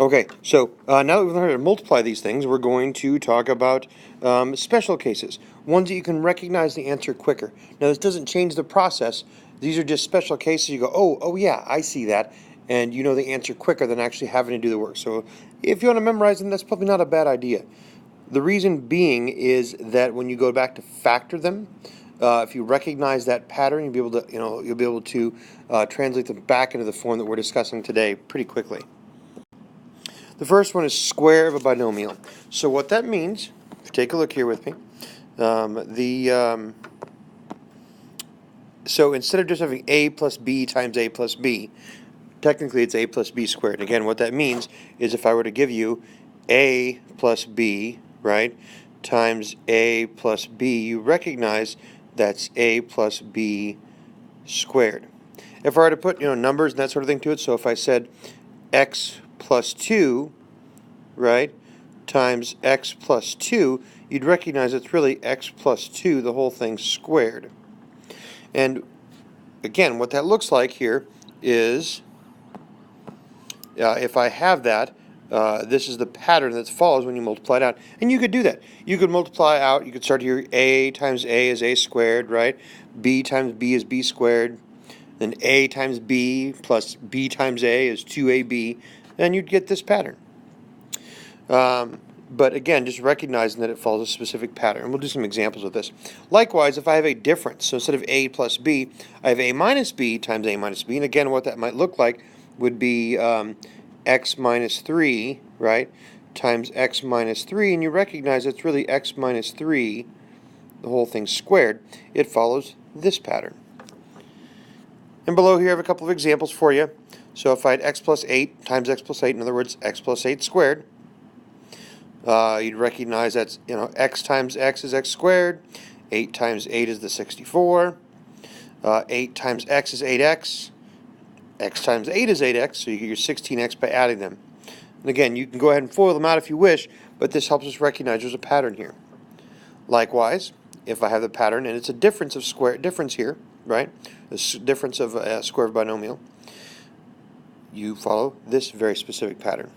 Okay, so now that we've learned how to multiply these things, we're going to talk about special cases, ones that you can recognize the answer quicker. Now, this doesn't change the process. These are just special cases. You go, oh yeah, I see that, and you know the answer quicker than actually having to do the work. So if you want to memorize them, that's probably not a bad idea. The reason being is that when you go back to factor them, if you recognize that pattern, you'll be able to translate them back into the form that we're discussing today pretty quickly. The first one is square of a binomial. So what that means, if you take a look here with me, so instead of just having a plus b times a plus b, technically it's a plus b squared. Again, what that means is if I were to give you a plus b, right, times a plus b, you recognize that's a plus b squared. If I were to put numbers and that sort of thing to it, so if I said x plus 2, right, times x plus 2, you'd recognize it's really x plus 2, the whole thing squared. And again, what that looks like here is, if I have that, this is the pattern that follows when you multiply it out. And you could do that. You could multiply out, you could start here, a times a is a squared, right? B times b is b squared. Then a times b plus b times a is 2ab. And you'd get this pattern. But again, just recognizing that it follows a specific pattern. And we'll do some examples of this. Likewise, if I have a difference, so instead of a plus b, I have a minus b times a minus b. And again, what that might look like would be x minus 3, right, times x minus 3. And you recognize it's really x minus 3, the whole thing squared. It follows this pattern. And below here I have a couple of examples for you. So if I had x plus 8 times x plus 8, in other words, x plus 8 squared, you'd recognize that's, x times x is x squared, 8 times 8 is the 64, 8 times x is 8x, x times 8 is 8x, so you get your 16x by adding them. And again, you can go ahead and FOIL them out if you wish, but this helps us recognize there's a pattern here. Likewise, if I have the pattern and it's a difference here, right, the difference of a square of binomial, you follow this very specific pattern.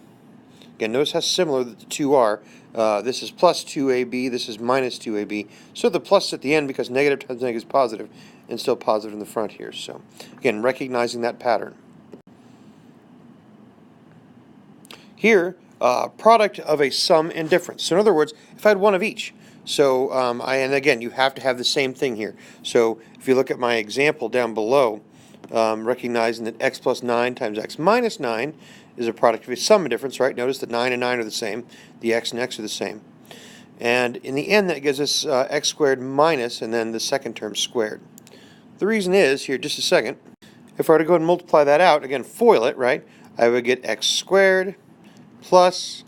Again, notice how similar the two are. This is plus 2ab, this is minus 2ab. So the plus is at the end because negative times negative is positive, and still positive in the front here. So again, recognizing that pattern. Here, product of a sum and difference. So in other words, if I had one of each, so and again, you have to have the same thing here. So if you look at my example down below, recognizing that x plus 9 times x minus 9 is a product of a sum and difference, right? Notice that 9 and 9 are the same. The x and x are the same. And in the end, that gives us x squared minus, and then the second term squared. The reason is, here, just a second, if I were to go ahead and multiply that out, again, FOIL it, right? I would get x squared plus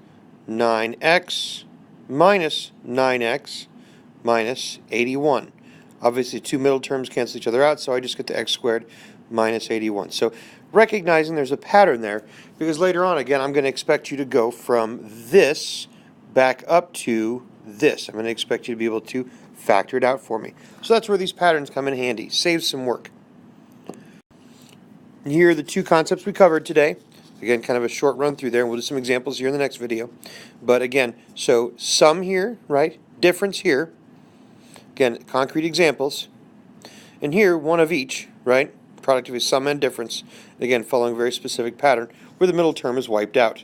9x minus 9x minus 81. Obviously, two middle terms cancel each other out, so I just get the x squared minus 81. So recognizing there's a pattern there, because later on, again, I'm going to expect you to go from this back up to this. I'm going to expect you to be able to factor it out for me. So that's where these patterns come in handy. Saves some work. And here are the two concepts we covered today. Again, kind of a short run through there, and we'll do some examples here in the next video. But again, so sum here, right? Difference here. Again, concrete examples. And here, one of each, right? Product of a sum and difference. Again, following a very specific pattern where the middle term is wiped out.